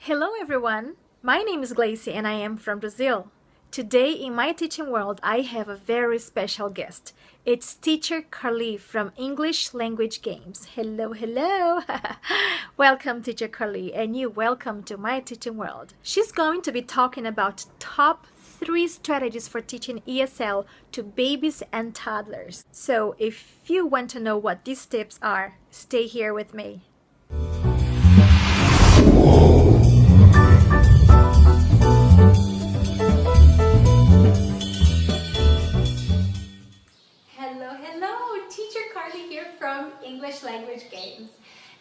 Hello everyone, my name is Glacy and I am from Brazil. Today in my teaching world I have a very special guest. It's teacher Karlee from English Language Games. Hello, hello! Welcome teacher Karlee, and you welcome to my teaching world. She's going to be talking about top 3 strategies for teaching ESL to babies and toddlers. So if you want to know what these tips are, stay here with me. Hello, teacher Karlee here from English Language Games.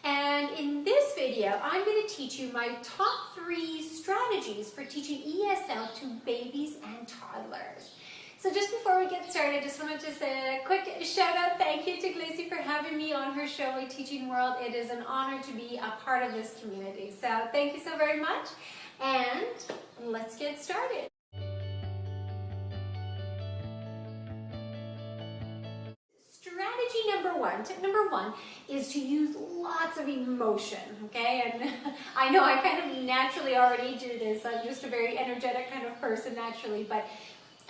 And in this video, I'm going to teach you my top 3 strategies for teaching ESL to babies and toddlers. So just before we get started, I just wanted to say a quick shout out thank you to Glacy for having me on her show, My Teaching World. It is an honor to be a part of this community. So thank you so very much, and let's get started. Tip number one is to use lots of emotion, okay? And I know I kind of naturally already do this. I'm just a very energetic kind of person naturally, but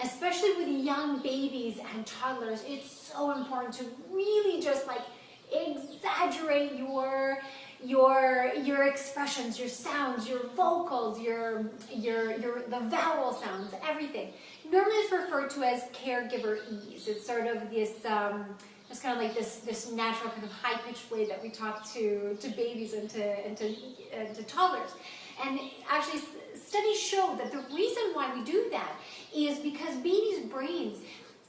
especially with young babies and toddlers, it's so important to really just like exaggerate your expressions, your sounds, your vocals, the vowel sounds, everything. Normally it's referred to as caregiver ease. It's sort of this it's kind of like this natural kind of high-pitched way that we talk to babies and to toddlers. And actually studies show that the reason why we do that is because babies' brains,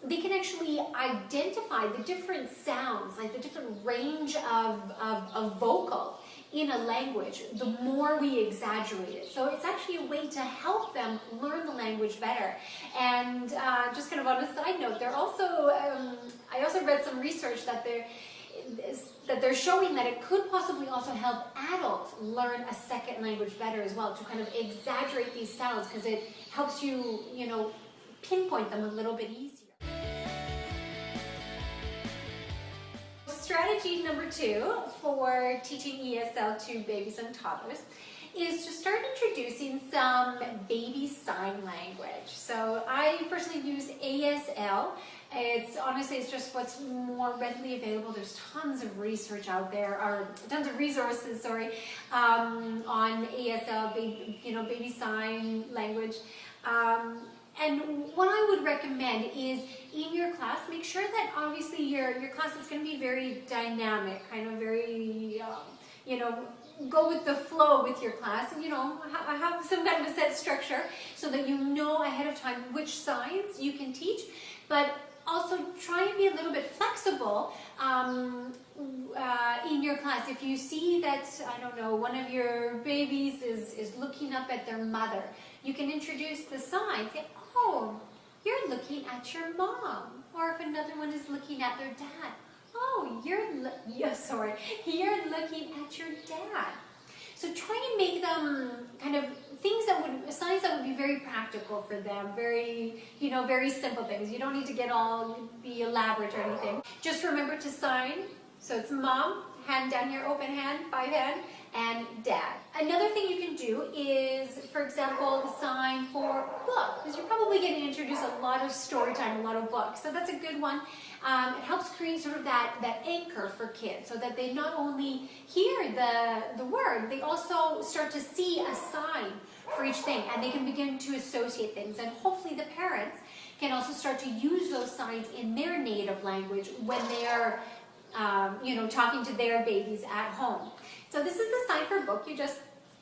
they can actually identify the different sounds, like the different range of vocals in a language, the more we exaggerate it. So it's actually a way to help them learn the language better. And just kind of on a side note, I also read some research that they're showing that it could possibly also help adults learn a second language better as well, to kind of exaggerate these sounds, because it helps you, pinpoint them a little bit easier. Strategy number 2 for teaching ESL to babies and toddlers is to start introducing some baby sign language. So I personally use ESL. It's just what's more readily available. There's tons of research out there, or tons of resources, on ESL, baby sign language. And what I would recommend is, in your class, make sure that obviously your class is going to be very dynamic, kind of very, go with the flow with your class, and have some kind of a set structure so that you know ahead of time which signs you can teach, but also try and be a little bit flexible in your class. If you see that, I don't know, one of your babies is looking up at their mother, you can introduce the sign. Say, oh, you're looking at your mom. Or if another one is looking at their dad, oh, you're looking at your dad. So try and make them kind of signs that would be very practical for them, very, very simple things. You don't need to be elaborate or anything. Just remember to sign. So it's mom, hand down here, open hand, 5 hand, and dad. Another thing you can do is, for example, the sign for book, because you're probably going to introduce a lot of story time, a lot of books. So that's a good one. It helps create sort of that anchor for kids, so that they not only hear the word, they also start to see a sign for each thing, and they can begin to associate things. And hopefully the parents can also start to use those signs in their native language when they are talking to their babies at home. So this is the sign for book. You just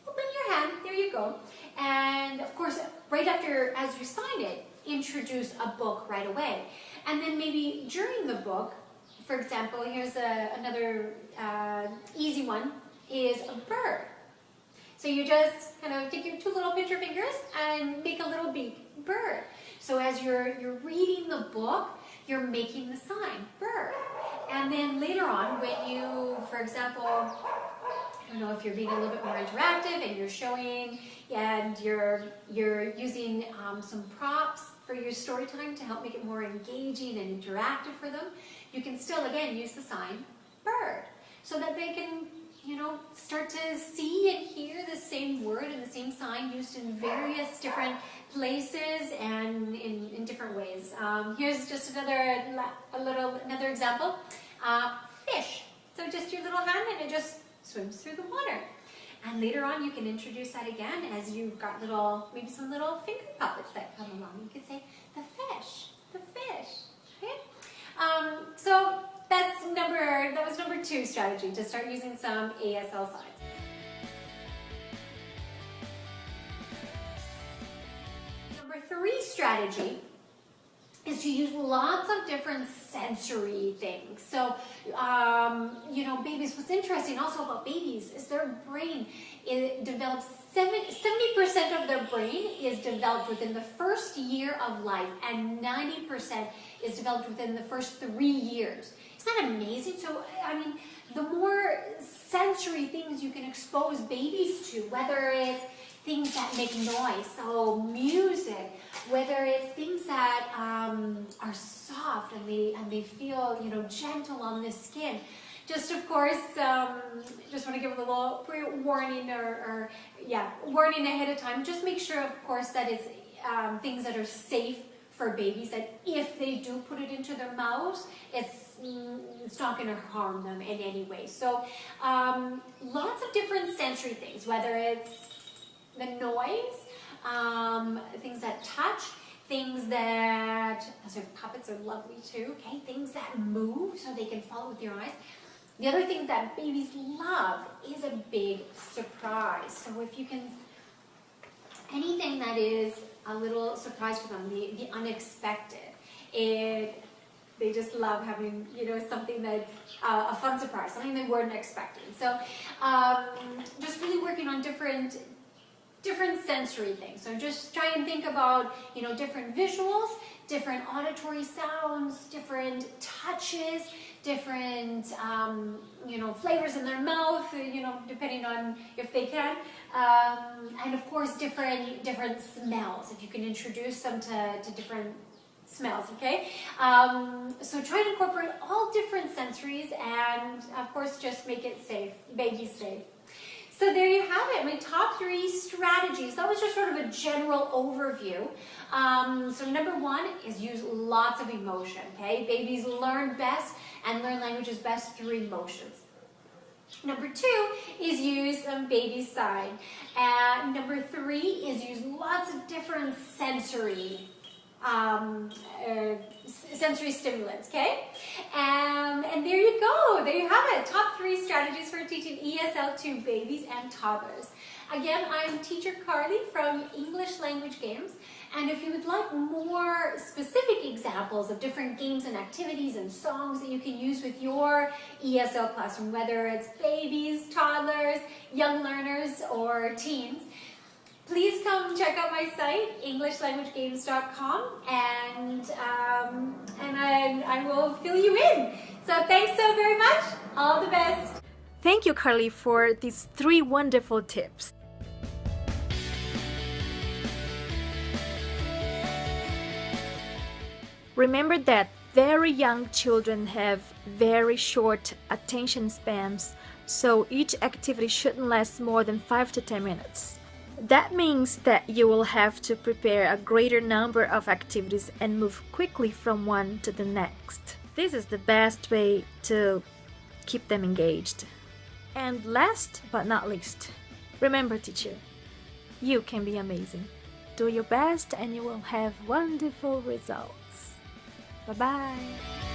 open your hand, there you go. And of course, right after, as you sign it, introduce a book right away. And then maybe during the book, for example, here's another easy one, is a bird. So you just kind of take your 2 little pincher fingers and make a little beak, bird. So as you're reading the book, you're making the sign, bird. And then later on, when you, for example, I don't know, if you're being a little bit more interactive and you're showing and you're using some props for your story time to help make it more engaging and interactive for them, you can still, again, use the sign bird, so that they can start to see and hear the same word and the same sign used in various different places and in different ways. Here's just another example. Fish. So just your little hand and it just swims through the water. And later on you can introduce that again as you've got maybe some little finger puppets that come along. You could say, the fish, okay? So that was number 2 strategy, to start using some ESL signs. Number 3 strategy is to use lots of different sensory things. So, babies, what's interesting also about babies is their brain, it develops 70% of their brain is developed within the first year of life, and 90% is developed within the first 3 years. Isn't that amazing? So, the more sensory things you can expose babies to, whether it's things that make noise, so music, whether it's things that are soft and they feel gentle on the skin. Just of course, just want to give a little warning warning ahead of time. Just make sure, of course, that it's things that are safe for babies, that if they do put it into their mouths, it's not going to harm them in any way. So lots of different sensory things, whether it's the noise, things that touch, things that, so puppets are lovely too, okay, things that move so they can follow with your eyes. The other thing that babies love is a big surprise. So if you can, anything that is a little surprise for them, the unexpected, they just love having, something that's a fun surprise, something they weren't expecting. So just really working on different sensory things. So just try and think about, different visuals, different auditory sounds, different touches, different, flavors in their mouth, depending on if they can. And of course, different smells, if you can introduce them to different smells, okay? So try and incorporate all different sensories and, of course, just make it safe, baby safe. So there you have it, my top 3 strategies. That was just sort of a general overview. So number 1 is use lots of emotion, okay? Babies learn best and learn languages best through emotions. Number 2 is use baby sign. And number 3 is use lots of different sensory stimulants, okay? And there you go. There you have it. Top 3 strategies for teaching ESL to babies and toddlers. Again, I'm teacher Karlee from English Language Games. And if you would like more specific examples of different games and activities and songs that you can use with your ESL classroom, whether it's babies, toddlers, young learners, or teens, please come check out my site, EnglishLanguageGames.com, and I will fill you in. So thanks so very much. All the best. Thank you, Karlee, for these 3 wonderful tips. Remember that very young children have very short attention spans, so each activity shouldn't last more than 5 to 10 minutes. That means that you will have to prepare a greater number of activities and move quickly from one to the next. This is the best way to keep them engaged. And last but not least, remember, teacher, you can be amazing. Do your best and you will have wonderful results. Bye-bye.